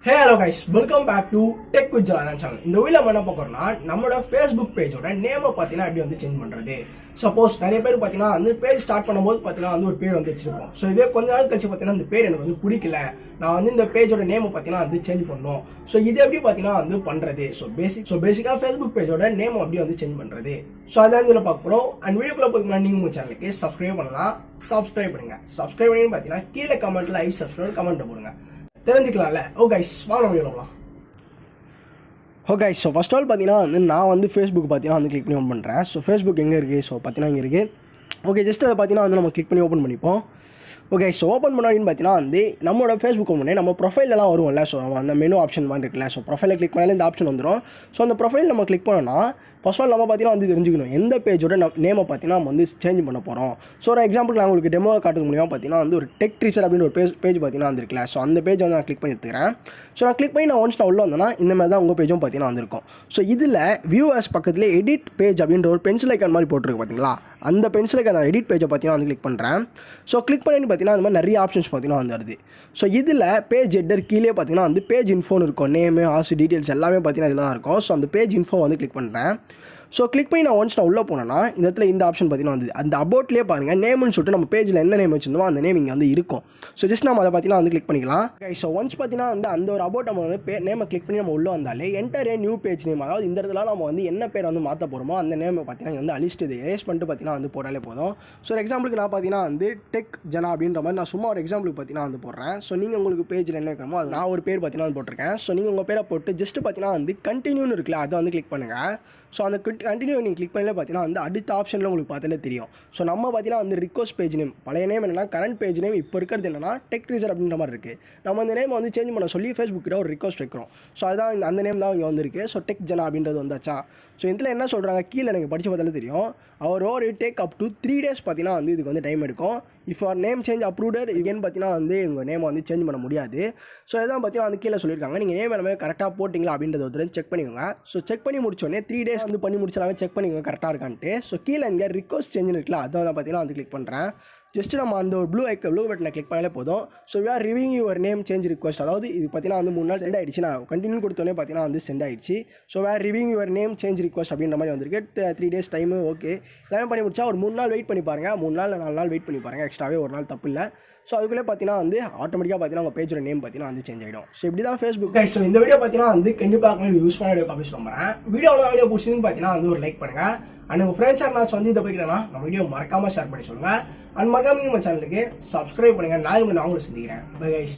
Hey hello guys, welcome back to Tech with Jana channel. இந்த வீடியோல என்ன பார்க்கறோம்னா நம்மளோட Facebook பேஜோட நேமை பாத்தீனா எப்படி வந்து சேஞ்ச் பண்றது. சப்போஸ் நிறைய பேர் பாத்தீனா அந்த பேஜ் ஸ்டார்ட் பண்ணும்போது பாத்தீனா வந்து ஒரு பேர் வந்து வச்சிருப்போம். சோ இதே கொஞ்ச நாள் கழிச்சு பாத்தீனா இந்த பேர் எனக்கு வந்து பிடிக்கல. நான் வந்து இந்த பேஜோட நேமை பாத்தீனா வந்து சேஞ்ச் பண்ணனும். சோ இது எப்படி பாத்தீனா வந்து பண்றது. சோ பேசிக்கா Facebook பேஜோட நேமை எப்படி வந்து சேஞ்ச் பண்றது. சோ அதான் இதுல பார்க்கறோம். அண்ட் வீடியோக்குள்ள போறதுக்கு முன்னாடி நீங்க சேனலுக்கு சப்ஸ்கிரைப் பண்ணலாம். சப்ஸ்கிரைப் பண்ணுங்க. சப்ஸ்கிரைப் பண்ணி பாத்தீனா கீழ கமெண்ட்ல ஐ சப்ஸ்கிரைப் கமெண்ட் போடுங்க. தெரிஞ்சுக்கலாம்ல. ஓ கைஸ் வாங்க வீடியோலாம். ஓ கைஸ் ஸோ ஃபர்ஸ்ட் ஆல் பார்த்தீங்கன்னா வந்து நான் வந்து ஃபேஸ்புக் பார்த்தீங்கன்னா வந்து கிளிக் பண்ணி ஓப்பன் பண்ணுறேன். ஸோ ஃபேஸ்புக் எங்கே இருக்குது? ஸோ பார்த்தீங்கன்னா இங்கே இருக்குது. ஓகே ஜஸ்ட் அதை பார்த்தீங்கன்னா வந்து நம்ம கிளிக் பண்ணி ஓப்பன் பண்ணிப்போம். ஓகே ஸோ ஓப்பன் பண்ணாடின்னு பார்த்தீங்கன்னா வந்து நம்மளோட ஃபேஸ்புக் ஓப்பன் நம்ம ப்ரொஃபைலெலாம் வருவோம்ல. ஸோ அந்த மெனு ஆப்ஷன் மாதிரி இருக்குல்ல. ஸோ ப்ரொஃபைலை கிளிக் பண்ணாலே இந்த ஆப்ஷன் வந்துடும். ஸோ அந்த ப்ரொஃபைல் நம்ம கிளிக் பண்ணோன்னா ஃபர்ஸ்ட் ஆல் நம்ம பார்த்தீங்கன்னா வந்து தெரிஞ்சுக்கணும் எந்த பேஜோட நேமை பார்த்தீங்கன்னா நம்ம வந்து சேஞ்ச் பண்ண போகிறோம். ஸோ ஒரு எக்ஸாம்பிள் நான் உங்களுக்கு டெமோ காட்டுறது மூலியமாக பார்த்தீங்கன்னா வந்து ஒரு டெக் டீச்சர் அப்படின்னு ஒரு பேஜ் பார்த்தீங்கன்னா வந்துருக்குல்ல. ஸோ அந்த பேஜ் வந்து நான் கிளிக் பண்ணி எடுத்துக்கிறேன். ஸோ நான் கிளிக் பண்ணி நான் ஒன்ஸ் நான் உள்ள வந்தேன்னா இந்த மாதிரி தான் உங்கள் பேஜும் பார்த்தீங்கன்னா வந்திருக்கும். ஸோ இதில் வியூவர்ஸ் பக்கத்தில் எடிட் பேஜ் அப்படின்ற ஒரு பென்சில் ஐக்கான் மாதிரி போட்டிருக்கு பார்த்தீங்களா. அந்த பென்சில் ஐக்கான் நான் எடிட் பேஜை பார்த்தீங்கன்னா வந்து கிளிக் பண்ணுறேன். ஸோ கிளிக் பண்ணி பார்த்தீங்கன்னா அந்த மாதிரி நிறைய ஆப்ஷன்ஸ் பார்த்தீங்கன்னா வந்து வருது. ஸோ இதில் பேஜ் ஹெட்டர் கீழே பார்த்தீங்கன்னா வந்து பேஜ் இன்ஃபோன்னு இருக்கும். நேமு ஆசு டீட்டெயில்ஸ் எல்லாமே பார்த்தீங்கன்னா இதில் தான் இருக்கும். ஸோ அந்த பேஜ் இன்ஃபோ வந்து கிளிக் பண்ணுறேன். ஸோ கிளிக் பண்ணி நான் ஒன்ஸ் நான் உள்ளே போனேன்னா இந்த இடத்துல இந்த ஆப்ஷன் பார்த்தீங்கன்னா வந்து அந்த அபவுட்லேயே பாருங்கள் நேம்னு சொல்லிட்டு நம்ம பேஜில் என்ன நேம் வச்சிருந்தோம் அந்த நேம் இங்கே வந்து இருக்கும். ஸோ ஜஸ்ட் நம்ம அதை பார்த்தீங்கன்னா வந்து கிளிக் பண்ணிக்கலாம். ஸோ ஒன்ஸ் பார்த்தீங்கன்னா வந்து அந்த ஒரு அபவுட் நம்ம வந்து நேமை கிளிக் பண்ணி நம்ம உள்ளே வந்தாலே enter a new page name, அதாவது இந்த இடத்துல நம்ம வந்து என்ன பேர் வந்து மாற்ற போகிறோமோ அந்த நேம் பார்த்தீங்கன்னா வந்து அழிச்சிட்டு இது எரேஸ் பண்ணிட்டு பார்த்தீங்கன்னா வந்து போட்டாலே போதும். ஸோ ஒரு எக்ஸாம்பிளுக்கு நான் பார்த்தீங்கன்னா வந்து டெக் ஜனா அப்படின்ற மாதிரி நான் சும்மா ஒரு எக்ஸாம்பிளுக்கு பார்த்தீங்கன்னா வந்து போடுறேன். ஸோ நீங்கள் உங்களுக்கு பேஜில் என்ன வைக்கணுமோ அது நான் ஒரு பேர் பார்த்தீங்கன்னா வந்து போட்டிருக்கேன். ஸோ நீங்கள் உங்கள் பேரை போட்டு ஜஸ்ட் பார்த்தீங்கன்னா வந்து கண்டினியூன்னு இருக்குல்ல அதை வந்து கிளிக் பண்ணுங்கள். ஸோ அந்த கண்டினியூ நீங்கள் கிளிக் பண்ணல பார்த்தீங்கன்னா வந்து அடுத்த ஆப்ஷனில் உங்களுக்கு பார்த்தாலே தெரியும். ஸோ நம்ம பார்த்தீங்கன்னா வந்து ரிக்வஸ்ட் பேஜ் நேம் பழைய நேம் என்னன்னா கரண்ட் பேஜ் நேம் இப்போ இருக்கிறது என்னன்னா டெக் டீச்சர் அப்படின்ற மாதிரி இருக்குது. நம்ம அந்த நேம் வந்து சேஞ்ச் பண்ண சொல்லி ஃபேஸ்புக் கிட்ட ஒரு ரிக்வஸ்ட் வைக்கிறோம். ஸோ அதுதான் அந்த நேம் தான் இங்கே வந்துருக்கு. ஸோ டெக் ஜனா அப்படின்றது வந்தாச்சா. ஸோ இதில் என்ன சொல்கிறாங்க கீழே எனக்கு படித்து பார்த்தாலே தெரியும். அவர் ஒரு டேக் அப் டு 3 days பார்த்தீங்கன்னா வந்து இதுக்கு வந்து டைம் எடுக்கும். இஃப் ஆர் நேம் சேஞ்ச் அப்ரூவ்டட் இதுன்னு பார்த்தீங்கன்னா வந்து உங்கள் நேமை வந்து சேஞ்ச் பண்ண முடியாது. ஸோ இதான் பார்த்தீங்கன்னா வந்து கீழே சொல்லியிருக்காங்க நீங்கள் நேம் எல்லாமே கரெக்டாக போட்டிங்களா அப்படின்றத வந்து செக் பண்ணிக்கோங்க. ஸோ செக் பண்ணி முடிச்சோடனே 3 days வந்து பண்ணி முடிச்சாலே செக் பண்ணிக்கோங்க கரெக்டாக இருக்கான்ட்டு. ஸோ கீழே இங்கே ரிக்வஸ்ட் சேஞ்சுன்னு இருக்குல்ல அதான் பார்த்தீங்கன்னா வந்து கிளிக் பண்ணுறேன். ஜஸ்ட் நம்ம அந்த ஒரு ப்ளூ பட்டனை கிளிக் பண்ணாலே போதும். So we are reviewing your name change request, அதாவது இது பார்த்தீங்கன்னா வந்து 3 நாள் சென்ட் ஆயிடுச்சு. நான் கண்டினியூ கொடுத்தோன்னே பார்த்தீங்கன்னா வந்து சென்ட் ஆயிடுச்சு. So we are reviewing your name change request அப்படின்ற மாதிரி வந்திருக்கு. 3 days டைமு ஓகே எல்லாமே பண்ணி முடிச்சா ஒரு 3 நாள் வெயிட் பண்ணி பாருங்கள். 3 நாள் 4 நாள் வெயிட் பண்ணி பாருங்கள். எக்ஸ்ட்ராவே ஒரு நாள் தப்பு இல்லை. ஸோ அதுக்குள்ளே பார்த்தீங்கன்னா வந்து ஆட்டோமேட்டிக்காக பார்த்தீங்கன்னா உங்கள் பேஜோட நேம் பார்த்தீங்கன்னா வந்து சேஞ்ச் ஆகிடும். ஸோ இப்படி தான் ஃபேஸ்புக். ஸோ இந்த வீடியோ பார்த்தீங்கன்னா வந்து கண்டிப்பாக யூஸ்ஃபுல்லான வீடியோ காப்பி சொல்லுறேன். வீடியோ பிடிச்சிருந்து பார்த்தீங்கன்னா வந்து ஒரு லைக் பண்ணுங்கள். அண்ட் உங்கள் ஃப்ரெண்ட்ஸ் யாரும் வந்து இதை போய்க்கிறேன்னா நம்ம வீடியோ மறக்காமல் ஷேர் பண்ணி சொல்லுங்கள். அண்ட் மறக்காம நம்ம சேனலுக்கு சப்ஸ்கிரைப் பண்ணுங்கள். நான் உங்களை சந்திக்கிறேன். Bye guys.